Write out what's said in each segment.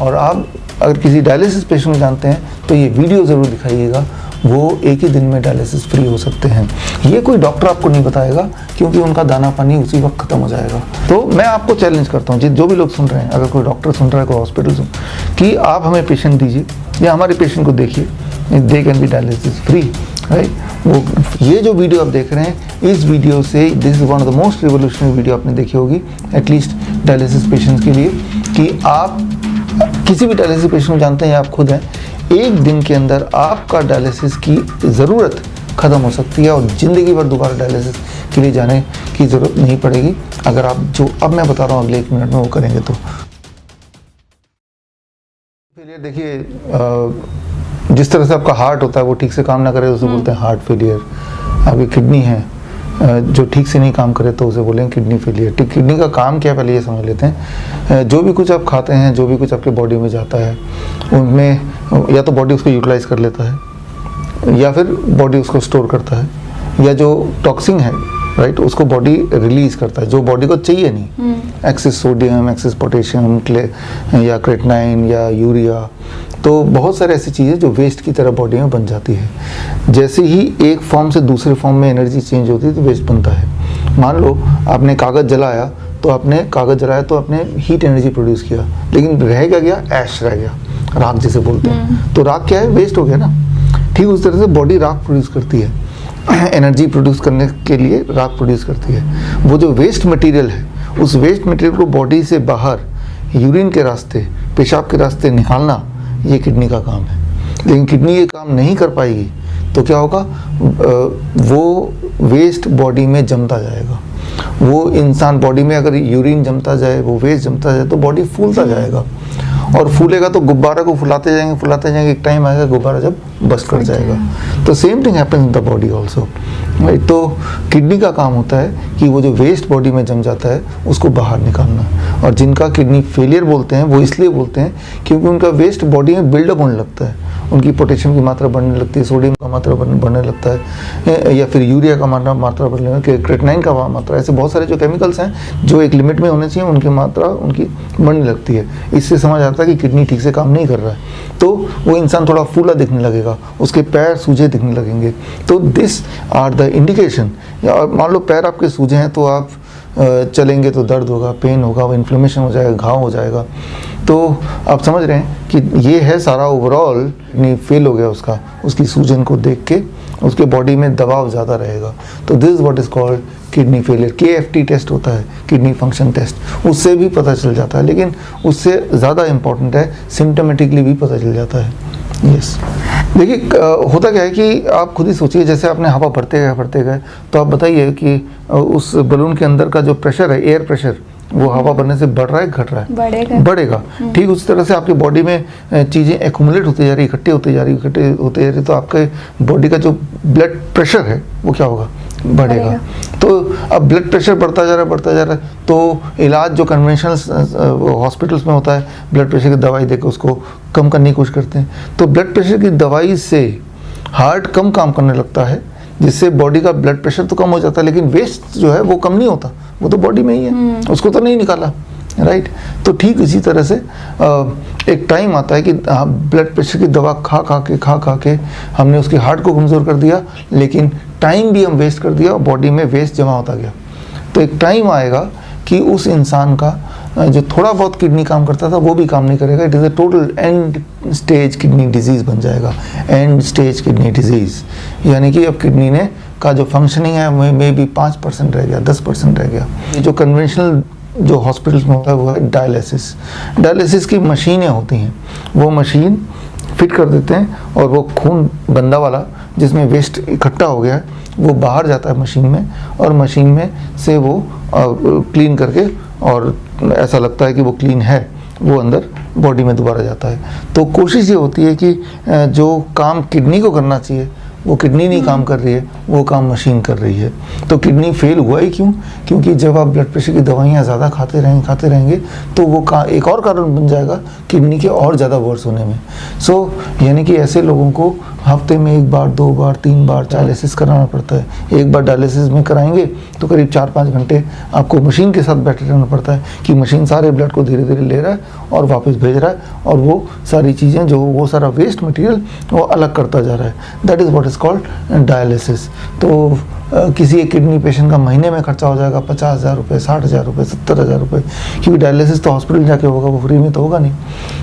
और आप अगर किसी डायलिसिस पेशेंट को जानते हैं तो ये वीडियो ज़रूर दिखाइएगा, वो एक ही दिन में डायलिसिस फ्री हो सकते हैं। ये कोई डॉक्टर आपको नहीं बताएगा क्योंकि उनका दाना पानी उसी वक्त ख़त्म हो जाएगा। तो मैं आपको चैलेंज करता हूँ, जो भी लोग सुन रहे हैं, अगर कोई डॉक्टर सुन रहा है, कोई हॉस्पिटल सुन, कि आप हमें पेशेंट दीजिए या हमारे पेशेंट को देखिए, they can be dialysis free, right. वो ये जो वीडियो आप देख रहे हैं, इस वीडियो से this is one of the most revolutionary video आपने देखी होगी एटलीस्ट डायलिसिस पेशेंट्स के लिए, कि आप किसी भी डायलिसिस पेशेंट को जानते हैं या आप खुद हैं, एक दिन के अंदर आपका डायलिसिस की ज़रूरत ख़त्म हो सकती है और ज़िंदगी भर दोबारा डायलिसिस के लिए जाने की ज़रूरत नहीं पड़ेगी अगर आप जो अब मैं बता रहा हूँ अगले 1 मिनट में वो करेंगे तो। फेलियर देखिए, जिस तरह से आपका हार्ट होता है वो ठीक से काम ना करे तो उसे बोलते हैं हार्ट फेलियर। आपकी किडनी है जो ठीक से नहीं काम करे तो उसे बोलेंगे किडनी फेलियर। किडनी का काम क्या है पहले ये समझ लेते हैं। जो भी कुछ आप खाते हैं, जो भी कुछ आपके बॉडी में जाता है, उनमें या तो बॉडी उसको यूटिलाइज कर लेता है या फिर बॉडी उसको स्टोर करता है, या जो टॉक्सिन है राइट उसको बॉडी रिलीज करता है जो बॉडी को चाहिए नहीं, एक्सेस सोडियम, एक्सेस पोटेशियम, या क्रेटिनाइन या यूरिया। तो बहुत सारे ऐसी चीज़ें जो वेस्ट की तरह बॉडी में बन जाती है। जैसे ही एक फॉर्म से दूसरे फॉर्म में एनर्जी चेंज होती है तो वेस्ट बनता है। मान लो आपने कागज़ जलाया तो आपने हीट एनर्जी प्रोड्यूस किया, लेकिन रह गया ऐश रह गया, राख जिसे बोलते हैं। तो राख क्या है, वेस्ट हो गया ना। ठीक उस तरह से बॉडी राख प्रोड्यूस करती है, एनर्जी प्रोड्यूस करने के लिए राख प्रोड्यूस करती है। वो जो वेस्ट मटेरियल है, उस वेस्ट मटेरियल को बॉडी से बाहर यूरिन के रास्ते, पेशाब के रास्ते निकालना, ये किडनी का काम है। लेकिन किडनी ये काम नहीं कर पाएगी तो क्या होगा, वो वेस्ट बॉडी में जमता जाएगा। वो इंसान बॉडी में अगर यूरिन जमता जाए, वो वेस्ट जमता जाए तो बॉडी फूलता जाएगा, और फूलेगा तो गुब्बारा को फुलाते जाएंगे, एक टाइम आएगा गुब्बारा जब बस्ट कर जाएगा। तो same thing happens in the body also, right. तो किडनी का काम होता है कि वो जो वेस्ट बॉडी में जम जाता है उसको बाहर निकालना। और जिनका किडनी फेलियर बोलते हैं वो इसलिए बोलते हैं क्योंकि उनका वेस्ट बॉडी में बिल्डअप होने लगता है, उनकी पोटेशियम की मात्रा बढ़ने लगती है, सोडियम का मात्रा बढ़ने लगता है, या फिर यूरिया का मात्रा बढ़ने लगती है, क्रेटिनाइन का मात्रा, ऐसे बहुत सारे जो केमिकल्स हैं जो एक लिमिट में होने चाहिए उनकी मात्रा उनकी बढ़ने लगती है। इससे समझ आता है कि किडनी ठीक से काम नहीं कर रहा है। तो वो इंसान थोड़ा फूला दिखने लगेगा, उसके पैर सूजे दिखने लगेंगे। तो दिस आर द इंडिकेशन। या मान लो पैर आपके सूजे हैं तो आप चलेंगे तो दर्द होगा, पेन होगा, इन्फ्लेमेशन हो जाएगा, घाव हो जाएगा। तो आप समझ रहे हैं कि ये है सारा ओवरऑल किडनी फेल हो गया उसकी सूजन को देख के उसके बॉडी में दबाव ज़्यादा रहेगा। तो this is what is called kidney failure. KFT test होता है, किडनी फंक्शन टेस्ट, उससे भी पता चल जाता है, लेकिन उससे ज़्यादा इम्पॉर्टेंट है सिम्टोमेटिकली भी पता चल जाता है। यस, देखिए होता क्या है कि आप खुद ही सोचिए, जैसे आपने हवा भरते गए तो आप बताइए कि उस बलून के अंदर का जो प्रेशर है, एयर प्रेशर, वो हवा भरने से बढ़ रहा है घट रहा है? बढ़ेगा। ठीक उस तरह से आपकी बॉडी में चीज़ें एक्यूमुलेट होती जा रही, इकट्ठी होती जा रही, तो आपके बॉडी का जो ब्लड प्रेशर है वो क्या होगा, बढ़ेगा। तो अब ब्लड प्रेशर बढ़ता जा रहा है तो इलाज जो कन्वेंशनल हॉस्पिटल्स में होता है, ब्लड प्रेशर की दवाई देकर उसको कम करने की कोशिश करते हैं। तो ब्लड प्रेशर की दवाई से हार्ट कम काम करने लगता है, जिससे बॉडी का ब्लड प्रेशर तो कम हो जाता है, लेकिन वेस्ट जो है वो कम नहीं होता, वो तो बॉडी में ही है, उसको तो नहीं निकाला, राइट। तो ठीक इसी तरह से एक टाइम आता है कि ब्लड प्रेशर की दवा खा के हमने उसकी हार्ट को कमज़ोर कर दिया, लेकिन टाइम भी हम वेस्ट कर दिया और बॉडी में वेस्ट जमा होता गया। तो एक टाइम आएगा कि उस इंसान का जो थोड़ा बहुत किडनी काम करता था वो भी काम नहीं करेगा। It is a total and stage kidney disease बन जाएगा, एंड स्टेज किडनी डिजीज़। यानी कि अब किडनी ने का जो फंक्शनिंग है मे बी 5% रह गया, 10% रह गया। ये जो कन्वेंशनल जो हॉस्पिटल्स में होता है वो है डायलिसिस की मशीनें होती हैं, वो मशीन फिट कर देते हैं और वो खून गंदा वाला जिसमें वेस्ट इकट्ठा हो गया है वो बाहर जाता है मशीन में, और मशीन में से वो क्लीन करके, और ऐसा लगता है कि वो क्लीन है, वो अंदर बॉडी में दोबारा जाता है। तो कोशिश ये होती है कि जो काम किडनी को करना चाहिए वो किडनी नहीं काम कर रही है, वो काम मशीन कर रही है। तो किडनी फेल हुआ ही क्यों? क्योंकि जब आप ब्लड प्रेशर की दवाइयाँ ज़्यादा खाते रहेंगे तो वो एक और कारण बन जाएगा किडनी के और ज़्यादा वर्स होने में। सो यानी कि ऐसे लोगों को हफ्ते में 1 बार 2 बार 3 बार डायलिसिस कराना पड़ता है। एक बार डायलिसिस में कराएंगे तो करीब 4-5 घंटे आपको मशीन के साथ बैठे रहना पड़ता है कि मशीन सारे ब्लड को धीरे धीरे ले रहा है और वापस भेज रहा है, और वो सारी चीज़ें जो वो सारा वेस्ट मटेरियल वो अलग करता जा रहा है। That is what is called dialysis. तो किसी एक किडनी पेशेंट का महीने में खर्चा हो जाएगा 50,000 रुपये, 60,000 रुपये, 70,000 रुपये, क्योंकि डायलिसिस तो हॉस्पिटल जाके होगा, वो फ्री में तो होगा नहीं।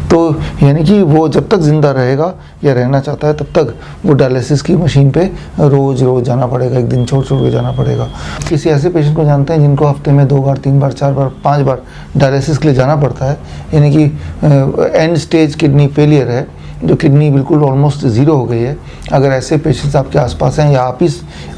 तो यानी कि वो जब तक ज़िंदा रहेगा या रहना चाहता है तब तक वो डायलिसिस की मशीन पे रोज़ जाना पड़ेगा, एक दिन छोड़ के जाना पड़ेगा। किसी ऐसे पेशेंट को जानते हैं जिनको हफ्ते में 2 बार 3 बार 4 बार 5 बार डायलिसिस के लिए जाना पड़ता है, यानी कि एंड स्टेज किडनी फेलियर है, जो किडनी बिल्कुल ऑलमोस्ट ज़ीरो हो गई है। अगर ऐसे पेशेंट्स आपके आसपास हैं या आप ही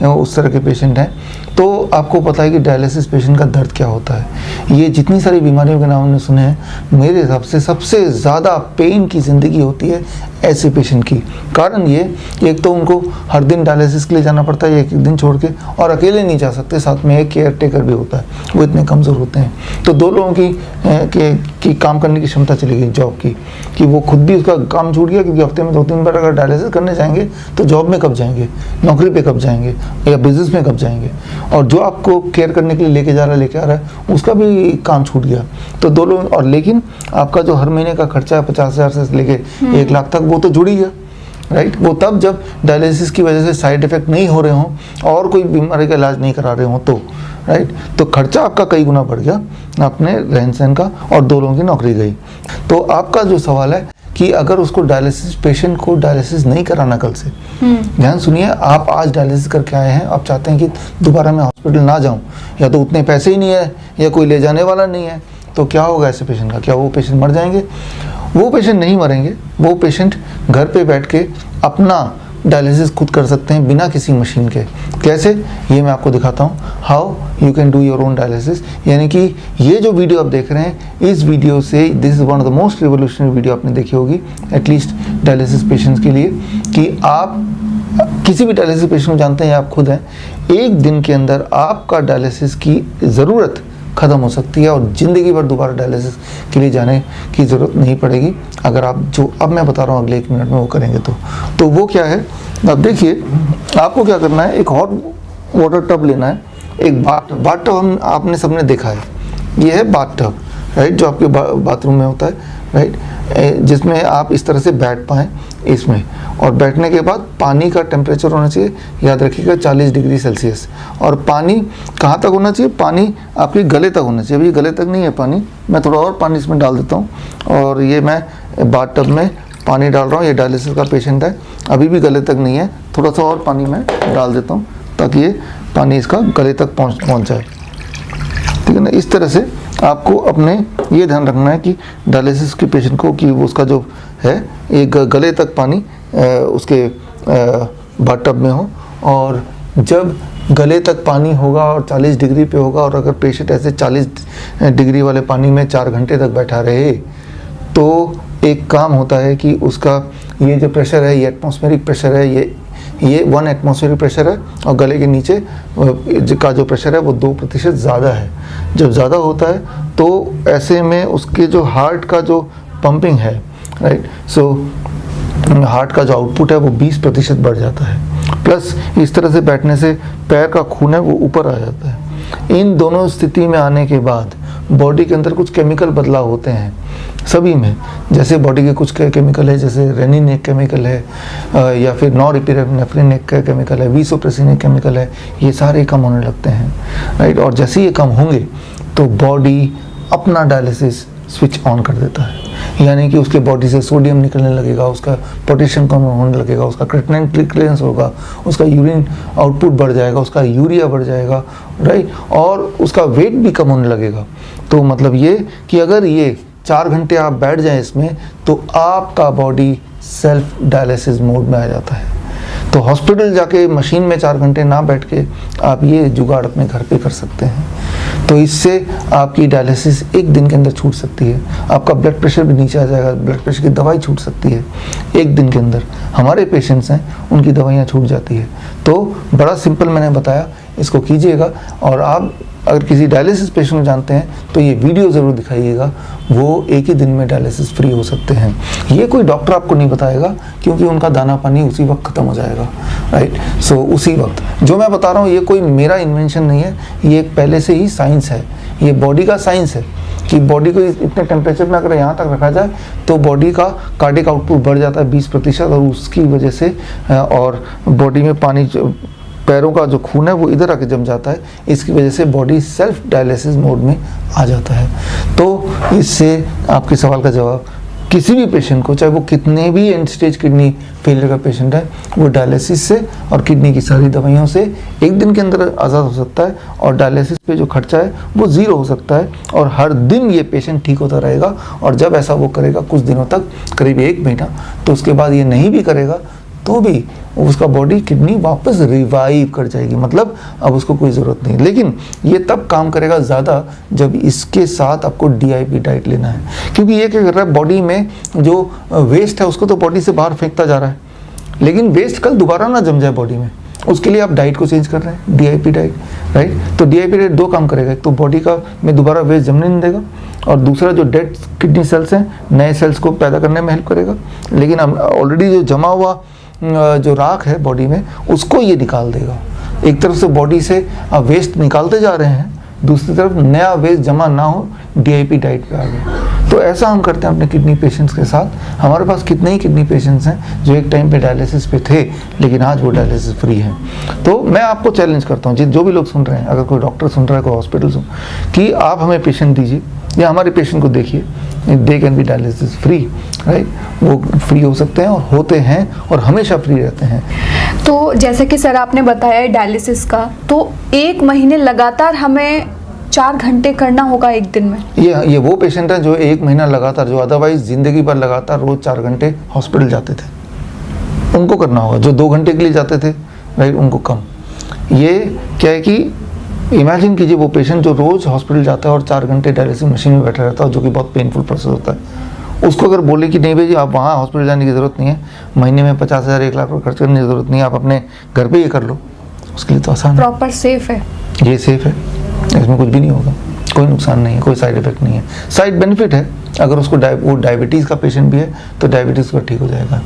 उस तरह के पेशेंट हैं तो आपको पता है कि डायलिसिस पेशेंट का दर्द क्या होता है। ये जितनी सारी बीमारियों के नाम हमने सुने हैं, मेरे हिसाब से सबसे ज़्यादा पेन की ज़िंदगी होती है ऐसे पेशेंट की। कारण ये, एक तो उनको हर दिन डायलिसिस के लिए जाना पड़ता है एक दिन छोड़ के, और अकेले नहीं जा सकते, साथ में एक केयर टेकर भी होता है, वो इतने कमज़ोर होते हैं। तो 2 लोगों की काम करने की क्षमता चली गई जॉब की, कि वो खुद भी उसका काम छूट गया, क्योंकि हफ्ते में 2-3 बार अगर डायलिसिस करने जाएंगे तो जॉब में कब जाएंगे, नौकरी पे कब जाएंगे, या बिजनेस में कब जाएंगे, और जो आपको केयर करने के लिए लेके आ रहा है उसका भी काम छूट गया। तो 2 लोग, और लेकिन आपका जो हर महीने का खर्चा है 50,000 से लेके 1 लाख तक, वो तो जुड़ ही गया, राइट। वो तब जब डायलिसिस की वजह से साइड इफेक्ट नहीं हो रहे हों और कोई बीमारी का इलाज नहीं करा रहे हों तो, राइट। तो खर्चा आपका कई गुना बढ़ गया अपने रहन सहन का, और 2 लोगों की नौकरी गई। तो आपका जो सवाल है कि अगर उसको डायलिसिस पेशेंट को डायलिसिस नहीं कराना कल से, ध्यान सुनिए, आप आज डायलिसिस करके आए हैं, आप चाहते हैं कि दोबारा मैं हॉस्पिटल ना जाऊं, या तो उतने पैसे ही नहीं है या कोई ले जाने वाला नहीं है, तो क्या होगा ऐसे पेशेंट का? क्या वो पेशेंट मर जाएंगे? वो पेशेंट नहीं मरेंगे, वो पेशेंट घर पे बैठ के अपना डायलिसिस खुद कर सकते हैं बिना किसी मशीन के। कैसे, ये मैं आपको दिखाता हूँ, how you can do your own dialysis. यानी कि ये जो वीडियो आप देख रहे हैं, इस वीडियो से, this is one of the most revolutionary video आपने देखी होगी एटलीस्ट डायलिसिस पेशेंट्स के लिए, कि आप किसी भी डायलिसिस पेशेंट को जानते हैं या आप खुद हैं, 1 दिन के अंदर आपका डायलिसिस की ज़रूरत ख़त्म हो सकती है और ज़िंदगी भर दोबारा डायलिसिस के लिए जाने की ज़रूरत नहीं पड़ेगी, अगर आप जो अब मैं बता रहा हूँ अगले 1 मिनट में वो करेंगे तो वो क्या है, अब देखिए आपको क्या करना है, एक हॉट वाटर टब लेना है, एक बाथ टब आपने सबने देखा है, ये है बाथ टब, राइट, जो आपके बाथरूम में होता है, राइट, जिसमें आप इस तरह से बैठ पाएँ इसमें, और बैठने के बाद पानी का टेम्परेचर होना चाहिए, याद रखिएगा 40 डिग्री सेल्सियस, और पानी कहाँ तक होना चाहिए, पानी आपके गले तक होना चाहिए। अभी गले तक नहीं है पानी, मैं थोड़ा और पानी इसमें डाल देता हूँ, और ये मैं बाथ टब में पानी डाल रहा हूँ, ये डायलिसिस का पेशेंट है, अभी भी गले तक नहीं है, थोड़ा सा और पानी मैं डाल देता हूँ ताकि ये पानी इसका गले तक पहुँच जाए, ठीक है ना। इस तरह से आपको अपने ये ध्यान रखना है कि डायलिसिस के पेशेंट को कि वो उसका जो है एक गले तक पानी उसके बाथ टब में हो, और जब गले तक पानी होगा और 40 डिग्री पे होगा, और अगर पेशेंट ऐसे 40 डिग्री वाले पानी में 4 घंटे तक बैठा रहे, तो एक काम होता है कि उसका ये जो प्रेशर है, ये एटमॉस्फेरिक प्रेशर है, ये 1 एटमॉस्फेरिक प्रेशर है, और गले के नीचे का जो प्रेशर है वो 2% ज़्यादा है। जब ज़्यादा होता है तो ऐसे में उसके जो हार्ट का जो पंपिंग है, राइट, सो हार्ट का जो आउटपुट है वो 20% बढ़ जाता है, प्लस इस तरह से बैठने से पैर का खून है वो ऊपर आ जाता है। इन दोनों स्थिति में आने के बाद बॉडी के अंदर कुछ केमिकल बदलाव होते हैं सभी में, जैसे बॉडी के कुछ केमिकल है, जैसे रेनिन एक केमिकल है, या फिर नॉरएपिनेफ्रिन एक केमिकल है, वीसोप्रेसिन एक केमिकल है, ये सारे कम होने लगते हैं, राइट। और जैसे ये कम होंगे तो बॉडी अपना डायलिसिस स्विच ऑन कर देता है, यानी कि उसके बॉडी से सोडियम निकलने लगेगा, उसका पोटेशियम कम होने लगेगा, उसका क्रिएटिनिन क्लियरेंस होगा, उसका यूरिन आउटपुट बढ़ जाएगा, उसका यूरिया बढ़ जाएगा, राइट, और उसका वेट भी कम होने लगेगा। तो मतलब ये कि अगर ये 4 घंटे आप बैठ जाएं इसमें, तो आपका बॉडी सेल्फ डायलिसिस मोड में आ जाता है। तो हॉस्पिटल जाके मशीन में 4 घंटे ना बैठ के आप ये जुगाड़ अपने घर पे कर सकते हैं। तो इससे आपकी डायलिसिस 1 दिन के अंदर छूट सकती है। आपका ब्लड प्रेशर भी नीचे आ जाएगा, ब्लड प्रेशर की दवाई छूट सकती है 1 दिन के अंदर। हमारे पेशेंट्स हैं, उनकी दवाइयाँ छूट जाती है। तो बड़ा सिंपल मैंने बताया, इसको कीजिएगा। और आप अगर किसी डायलिसिस पेशेंट को जानते हैं तो ये वीडियो ज़रूर दिखाइएगा, वो 1 ही दिन में डायलिसिस फ्री हो सकते हैं। ये कोई डॉक्टर आपको नहीं बताएगा, क्योंकि उनका दाना पानी उसी वक्त ख़त्म हो जाएगा, राइट। सो उसी वक्त जो मैं बता रहा हूँ, ये कोई मेरा इन्वेंशन नहीं है, ये एक पहले से ही साइंस है, ये बॉडी का साइंस है कि बॉडी को इतने टेम्परेचर में अगर यहाँ तक रखा जाए तो बॉडी का कार्डियक आउटपुट बढ़ जाता है 20%, और उसकी वजह से और बॉडी में पानी, पैरों का जो खून है वो इधर आके जम जाता है, इसकी वजह से बॉडी सेल्फ डायलिसिस मोड में आ जाता है। तो इससे आपके सवाल का जवाब, किसी भी पेशेंट को, चाहे वो कितने भी एंड स्टेज किडनी फेलियर का पेशेंट है, वो डायलिसिस से और किडनी की सारी दवाइयों से 1 दिन के अंदर आज़ाद हो सकता है। और डायलिसिस पे जो खर्चा है वो 0 हो सकता है, और हर दिन ये पेशेंट ठीक होता रहेगा। और जब ऐसा वो करेगा कुछ दिनों तक, करीब 1 महीना, तो उसके बाद ये नहीं भी करेगा तो भी उसका बॉडी किडनी वापस रिवाइव कर जाएगी, मतलब अब उसको कोई ज़रूरत नहीं। लेकिन ये तब काम करेगा ज़्यादा जब इसके साथ आपको DIP डाइट लेना है, क्योंकि ये क्या कर रहा है, बॉडी में जो वेस्ट है उसको तो बॉडी से बाहर फेंकता जा रहा है, लेकिन वेस्ट कल दोबारा ना जम जाए बॉडी में, उसके लिए आप डाइट को चेंज कर रहे हैं, DIP डाइट, राइट। तो DIP डाइट 2 काम करेगा, एक तो बॉडी का में दोबारा वेस्ट जमने नहीं देगा, और दूसरा जो डेड किडनी सेल्स हैं, नए सेल्स को पैदा करने में हेल्प करेगा। लेकिन ऑलरेडी जो जमा हुआ जो राख है बॉडी में, उसको ये निकाल देगा। एक तरफ से बॉडी से आप वेस्ट निकालते जा रहे हैं, दूसरी तरफ नया वेस्ट जमा ना हो DIP डाइट पे आ गया। तो ऐसा हम करते हैं अपने किडनी पेशेंट्स के साथ। हमारे पास कितने ही किडनी पेशेंट्स हैं जो एक टाइम पे डायलिसिस पे थे, लेकिन आज वो डायलिसिस फ्री हैं। तो मैं आपको चैलेंज करता हूँ, जो भी लोग सुन रहे हैं, अगर कोई डॉक्टर सुन रहा है, कोई हॉस्पिटल सुन, कि आप हमें पेशेंट दीजिए या हमारे पेशेंट को देखिए, they can be dialysis free, right. वो फ्री हो सकते हैं और होते हैं और हमेशा फ्री रहते हैं। तो जैसे कि सर आपने बताया डायलिसिस का, तो 1 महीने लगातार हमें 4 घंटे करना होगा 1 दिन में? ये वो पेशेंट हैं जो 1 महीना लगातार, जो अदरवाइज जिंदगी भर लगातार रोज 4 घंटे हॉस्पिटल जाते थे, उनको करना होगा। जो 2 घंटे के लिए जाते थे, राइट, उनको कम। ये क्या है कि इमेजिन कीजिए वो पेशेंट जो रोज हॉस्पिटल जाता है और 4 घंटे डायलिसिस मशीन में बैठा रहता है, जो कि बहुत पेनफुल प्रोसेस होता है, उसको अगर बोले कि नहीं भाई जी आप वहाँ हॉस्पिटल जाने की ज़रूरत नहीं है, महीने में 50,000 1 लाख रुपये खर्च करने की ज़रूरत नहीं है, आप अपने घर पे ये कर लो, उसके लिए तो आसान है। प्रॉपर सेफ है, ये सेफ है, इसमें कुछ भी नहीं होगा, कोई नुकसान नहीं है, कोई साइड इफेक्ट नहीं है। साइड बेनिफिट है, अगर उसको वो डायबिटीज़ का पेशेंट भी है तो डायबिटीज़ का ठीक हो जाएगा।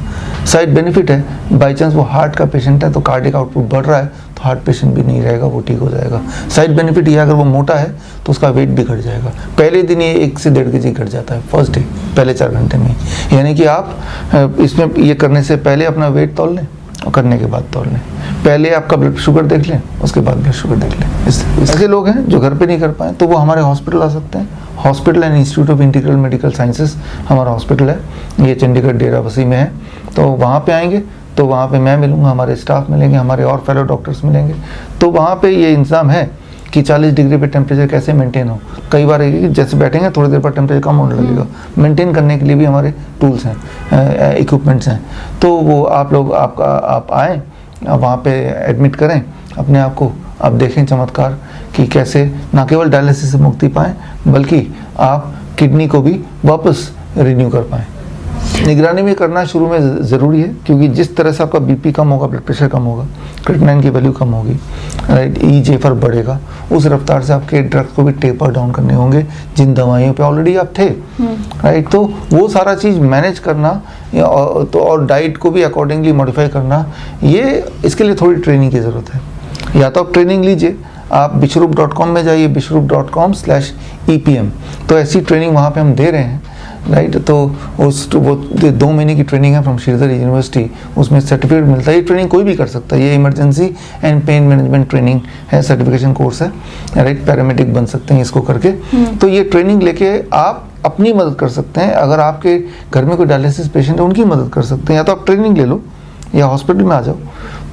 साइड बेनिफिट है, बाई चांस वो हार्ट का पेशेंट है तो कार्डियक आउटपुट बढ़ रहा है तो हार्ट पेशेंट भी नहीं रहेगा, वो ठीक हो जाएगा। साइड बेनिफिट ये, अगर वो मोटा है तो उसका वेट भी घट जाएगा। पहले दिन ये 1 से 1.5 kg घट जाता है फर्स्ट डे, पहले 4 घंटे में। यानी कि आप इसमें ये करने से पहले अपना वेट तौल लें और करने के बाद तौल लें। पहले आपका ब्लड शुगर देख लें, उसके बाद ब्लड शुगर देख लें। ऐसे लोग हैं जो घर पे नहीं कर पाए तो वो हमारे हॉस्पिटल आ सकते हैं। Hospital and institute of integral medical sciences हमारा हॉस्पिटल है, ये चंडीगढ़ डेराबस्सी में है। तो वहाँ पे आएंगे तो वहाँ पे मैं मिलूँगा, हमारे स्टाफ मिलेंगे, हमारे और फेलो डॉक्टर्स मिलेंगे। तो वहाँ पे ये इंतज़ाम है कि 40 डिग्री पे टेम्परेचर कैसे मेंटेन हो। कई बार जैसे बैठेंगे थोड़ी देर पर टेम्परेचर कम होने लगेगा, मेंटेन करने के लिए भी हमारे टूल्स हैं, इक्विपमेंट्स हैं। तो वो आप आएँ, वहाँ पे एडमिट करें अपने आप को, आप देखें चमत्कार कि कैसे ना केवल डायलिसिस से मुक्ति पाएँ बल्कि आप किडनी को भी वापस रिन्यू कर पाएँ। निगरानी में करना शुरू में ज़रूरी है, क्योंकि जिस तरह से आपका BP कम होगा, ब्लड प्रेशर कम होगा, क्रिएटिनिन की वैल्यू कम होगी, राइट, eGFR बढ़ेगा, उस रफ्तार से आपके ड्रग्स को भी टेपर डाउन करने होंगे जिन दवाइयों पे ऑलरेडी आप थे, राइट। तो वो सारा चीज़ मैनेज करना और डाइट को भी अकॉर्डिंगली मॉडिफाई करना, ये इसके लिए थोड़ी ट्रेनिंग की ज़रूरत है। या तो आप ट्रेनिंग लीजिए, आप bishrup.com में जाइए, bishrup.com/EPM, तो ऐसी ट्रेनिंग वहाँ पे हम दे रहे हैं, राइट। तो वो 2 महीने की ट्रेनिंग है फ्रॉम श्रीधर यूनिवर्सिटी, उसमें सर्टिफिकेट मिलता है। ये ट्रेनिंग कोई भी कर सकता है, ये emergency and pain management training है, सर्टिफिकेशन कोर्स है, राइट। पैरामेडिक बन सकते हैं इसको करके। तो ये ट्रेनिंग लेके आप अपनी मदद कर सकते हैं। अगर आपके घर में कोई डायलिसिस पेशेंट है, उनकी मदद कर सकते हैं। या तो आप ट्रेनिंग ले लो, या हॉस्पिटल में आ जाओ,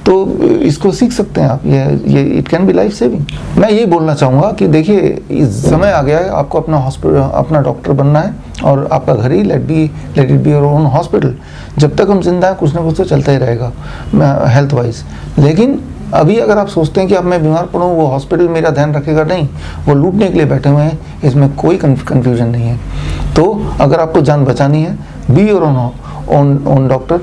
तो इसको सीख सकते हैं आप। ये it can be life saving. मैं ये बोलना चाहूँगा कि देखिए, इस समय आ गया है, आपको अपना हॉस्पिटल, अपना डॉक्टर बनना है, और आपका घर ही let it be your own hospital. जब तक हम जिंदा हैं, कुछ ना कुछ तो चलता ही रहेगा हेल्थ वाइज। लेकिन अभी अगर आप सोचते हैं कि अब मैं बीमार पड़ूँ, वो हॉस्पिटल मेरा ध्यान रखेगा, नहीं, वो लूटने के लिए बैठे हुए हैं, इसमें कोई कन्फ्यूजन नहीं है। तो अगर आपको जान बचानी है, बी योर ओन डॉक्टर,